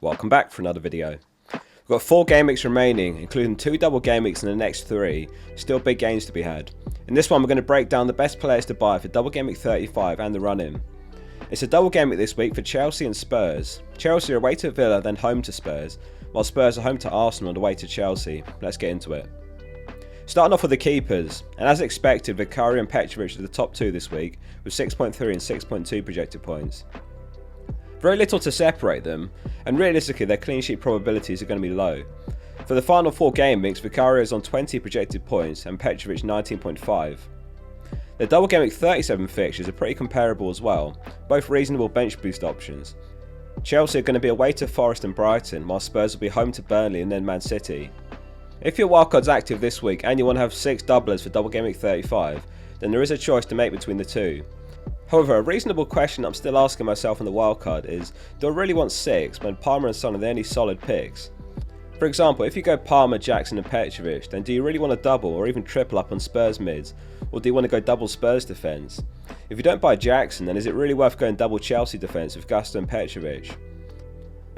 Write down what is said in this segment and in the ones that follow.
Welcome back for another video. We've got 4 game weeks remaining, including 2 double game weeks in the next 3, still big gains to be had. In this one we're going to break down the best players to buy for double game week 35 and the run-in. It's a double game week this week for Chelsea and Spurs. Chelsea are away to Villa then home to Spurs, while Spurs are home to Arsenal and away to Chelsea. Let's get into it. Starting off with the keepers, and as expected Vicario and Petrovic are the top 2 this week with 6.3 and 6.2 projected points. Very little to separate them, and realistically their clean sheet probabilities are going to be low. For the final 4 game weeks, Vicario is on 20 projected points and Petrovic 19.5. The double game week 37 fixtures are pretty comparable as well, both reasonable bench boost options. Chelsea are going to be away to Forest and Brighton, while Spurs will be home to Burnley and then Man City. If your wildcard's active this week and you want to have 6 doublers for double game week 35, then there is a choice to make between the 2. However, a reasonable question I'm still asking myself on the wildcard is, do I really want 6 when Palmer and Son are the only solid picks? For example, if you go Palmer, Jackson and Petrovic, then do you really want to double or even triple up on Spurs mids, or do you want to go double Spurs defence? If you don't buy Jackson, then is it really worth going double Chelsea defence with Gusto and Petrovic?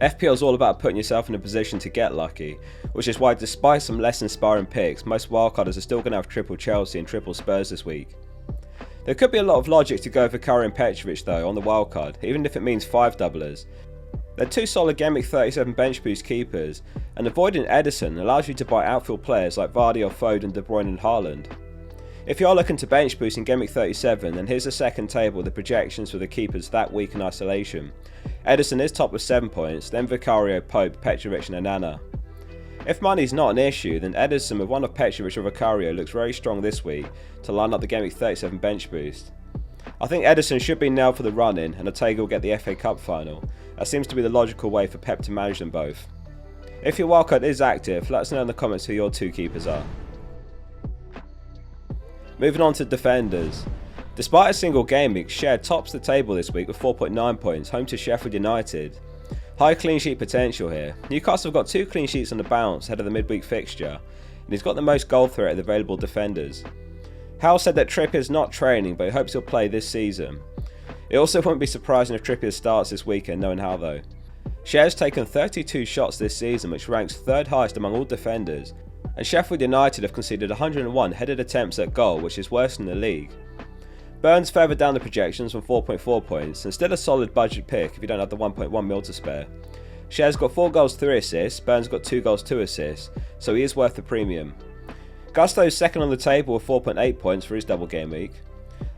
FPL is all about putting yourself in a position to get lucky, which is why despite some less inspiring picks, most wildcarders are still going to have triple Chelsea and triple Spurs this week. There could be a lot of logic to go for Vicario and Petrovic though on the wildcard, even if it means 5 doublers. They're 2 solid game week 37 bench boost keepers, and avoiding Ederson allows you to buy outfield players like Vardy or Foden, De Bruyne and Haaland. If you are looking to bench boost in game week 37, then here's the second table with the projections for the keepers that week in isolation. Ederson is top with 7 points, then Vicario, Pope, Petrovic and Onana. If money is not an issue, then Ederson with one of Petrovic or Vicario looks very strong this week to line up the game week 37 bench boost. I think Ederson should be nailed for the run-in and Ortega will get the FA Cup final. That seems to be the logical way for Pep to manage them both. If your wildcard is active, let us know in the comments who your 2 keepers are. Moving on to defenders. Despite a single game week, Share tops the table this week with 4.9 points, home to Sheffield United. High clean sheet potential here. Newcastle have got 2 clean sheets on the bounce ahead of the midweek fixture, and he's got the most goal threat of the available defenders. Hal said that Trippier's not training, but he hopes he'll play this season. It also won't be surprising if Trippier starts this weekend, knowing how though. Share's taken 32 shots this season, which ranks 3rd highest among all defenders, and Sheffield United have conceded 101 headed attempts at goal, which is worse than the league. Burns further down the projections from 4.4 points, and still a solid budget pick if you don't have the 1.1 mil to spare. Share's got 4 goals 3 assists, Burns got 2 goals 2 assists, so he is worth the premium. Gusto is second on the table with 4.8 points for his double game week.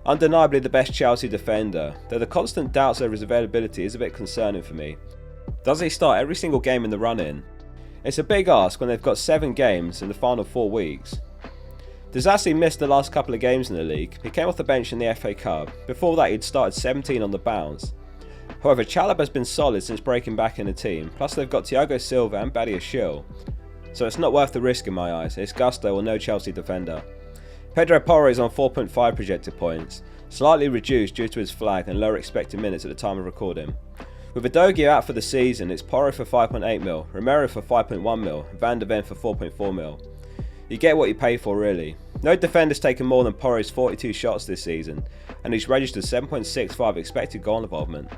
Undeniably the best Chelsea defender, though the constant doubts over his availability is a bit concerning for me. Does he start every single game in the run-in? It's a big ask when they've got 7 games in the final 4 weeks. Disasi missed the last couple of games in the league. He came off the bench in the FA Cup. Before that he'd started 17 on the bounce. However, Chalobah has been solid since breaking back in the team, plus they've got Thiago Silva and Badiashile. So it's not worth the risk in my eyes. It's Gusto or no Chelsea defender. Pedro Porro is on 4.5 projected points, slightly reduced due to his flag and lower expected minutes at the time of recording. With Udogie out for the season, it's Porro for 5.8 mil, Romero for 5.1 mil, and Van de Ven for 4.4 mil. You get what you pay for really. No defender's taken more than Porro's 42 shots this season, and he's registered 7.65 expected goal involvement.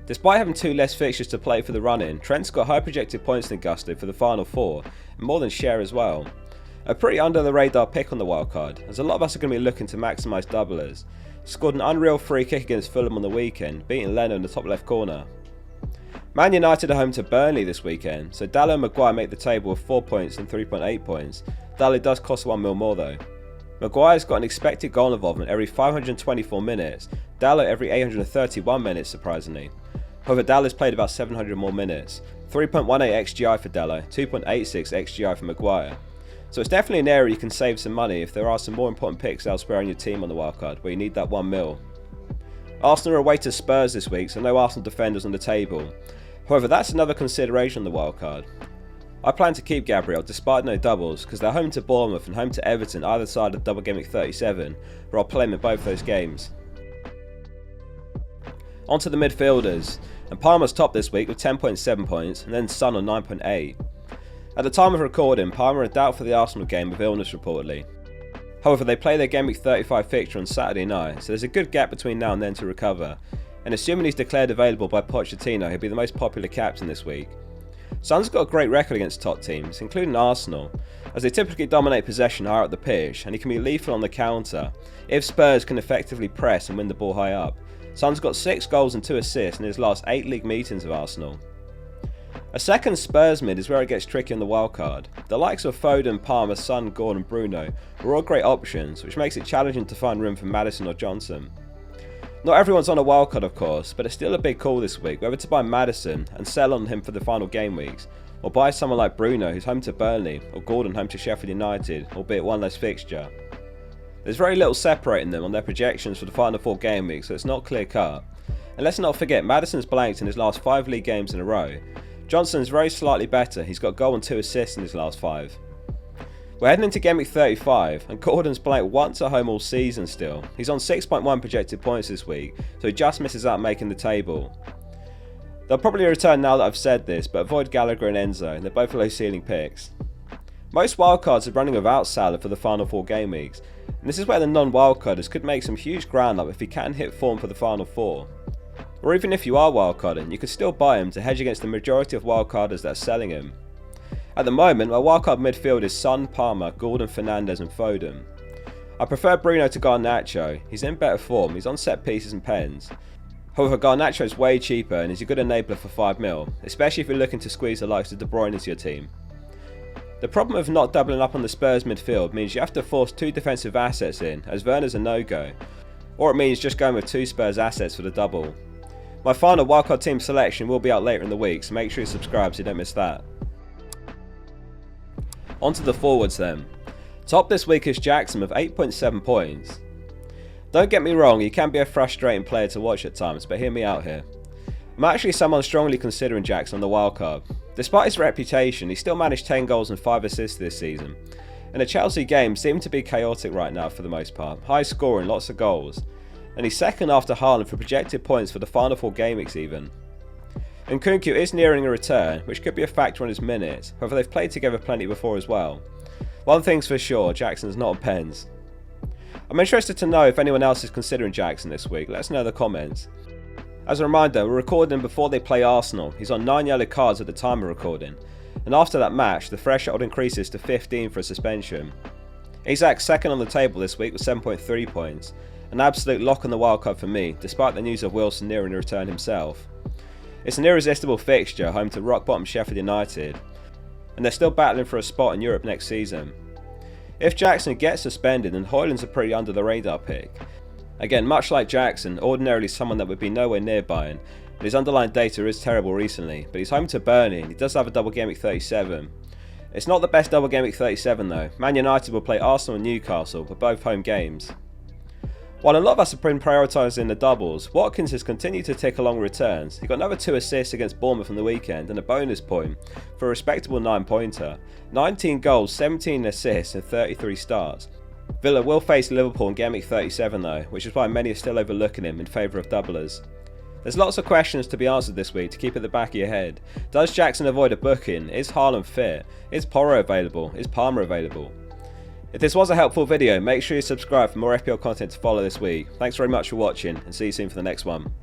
Despite having 2 less fixtures to play for the run-in, Trent's got high projected points than Gusto for the final 4, and more than Share as well. A pretty under the radar pick on the wildcard, as a lot of us are going to be looking to maximise doublers. Scored an unreal free kick against Fulham on the weekend, beating Leno in the top left corner. Man United are home to Burnley this weekend, so Dalot and Maguire make the table with 4 points and 3.8 points. Dalot does cost 1 mil more though. Maguire's got an expected goal involvement every 524 minutes, Dalot every 831 minutes surprisingly. However, Dalot's played about 700 more minutes, 3.18 XGI for Dalot, 2.86 XGI for Maguire. So it's definitely an area you can save some money if there are some more important picks elsewhere on your team on the wildcard where you need that 1 mil. Arsenal are away to Spurs this week, so no Arsenal defenders on the table. However, that's another consideration on the wildcard. I plan to keep Gabriel despite no doubles because they're home to Bournemouth and home to Everton either side of double game week 37, where I'll play them in both those games. On to the midfielders, and Palmer's top this week with 10.7 points and then Son on 9.8. At the time of recording, Palmer had doubt for the Arsenal game with illness reportedly. However, they play their Gameweek 35 fixture on Saturday night, so there's a good gap between now and then to recover. and assuming he's declared available by Pochettino, he'll be the most popular captain this week. Son's got a great record against top teams, including Arsenal, as they typically dominate possession higher up the pitch, and he can be lethal on the counter if Spurs can effectively press and win the ball high up. Son's got 6 goals and 2 assists in his last 8 league meetings with Arsenal. A second Spurs mid is where it gets tricky on the wildcard. The likes of Foden, Palmer, Son, Gordon and Bruno are all great options, which makes it challenging to find room for Maddison or Johnson. Not everyone's on a wildcard of course, but it's still a big call this week whether to buy Maddison and sell on him for the final game weeks, or buy someone like Bruno who's home to Burnley, or Gordon home to Sheffield United, albeit one less fixture. There's very little separating them on their projections for the final 4 game weeks, so it's not clear cut. And let's not forget, Maddison's blanked in his last 5 league games in a row. Johnson's very slightly better, he's got a goal and 2 assists in his last 5. We're heading into Gameweek 35, and Gordon's blanked once at home all season still. He's on 6.1 projected points this week, so he just misses out making the table. They'll probably return now that I've said this, but avoid Gallagher and Enzo, and they're both low ceiling picks. Most wildcards are running without Salah for the final 4 game weeks, and this is where the non-wildcarders could make some huge ground up if he can hit form for the final 4. Or even if you are wildcarding, you could still buy him to hedge against the majority of wildcarders that are selling him. At the moment, my wildcard midfield is Son, Palmer, Gordon, Fernandes and Foden. I prefer Bruno to Garnacho. He's in better form, he's on set pieces and pens. However, Garnacho is way cheaper and is a good enabler for 5 mil, especially if you're looking to squeeze the likes of De Bruyne into your team. The problem of not doubling up on the Spurs midfield means you have to force 2 defensive assets in, as Werner's a no-go, or it means just going with 2 Spurs assets for the double. My final wildcard team selection will be out later in the week, so make sure you subscribe so you don't miss that. On to the forwards then. Top this week is Jackson with 8.7 points. Don't get me wrong, he can be a frustrating player to watch at times, but hear me out here. I'm actually someone strongly considering Jackson on the wildcard. Despite his reputation, he still managed 10 goals and 5 assists this season. And the Chelsea games seem to be chaotic right now for the most part, high scoring, lots of goals. And he's second after Haaland for projected points for the final 4 game weeks even. And Nkunku is nearing a return, which could be a factor on his minutes, however they've played together plenty before as well. One thing's for sure, Jackson's not on pens. I'm interested to know if anyone else is considering Jackson this week, let us know in the comments. As a reminder, we're recording before they play Arsenal. He's on 9 yellow cards at the time of recording, and after that match the threshold increases to 15 for a suspension. Isak's second on the table this week with 7.3 points, an absolute lock on the wildcard for me, despite the news of Wilson nearing a return himself. It's an irresistible fixture, home to rock bottom Sheffield United, and they're still battling for a spot in Europe next season. If Jackson gets suspended, then Højlund's a pretty under the radar pick. Again, much like Jackson, ordinarily someone that would be nowhere near buying, and his underlying data is terrible recently, but he's home to Burnley and he does have a double game week 37. It's not the best double game week 37 though. Man United will play Arsenal and Newcastle, but both home games. While a lot of us have been prioritising the doubles, Watkins has continued to tick along returns. He got another 2 assists against Bournemouth on the weekend and a bonus point for a respectable 9-pointer. 19 goals, 17 assists and 33 starts. Villa will face Liverpool in Game Week 37 though, which is why many are still overlooking him in favour of doublers. There's lots of questions to be answered this week to keep at the back of your head. Does Jackson avoid a booking? Is Haaland fit? Is Porro available? Is Palmer available? If this was a helpful video, make sure you subscribe for more FPL content to follow this week. Thanks very much for watching and see you soon for the next one.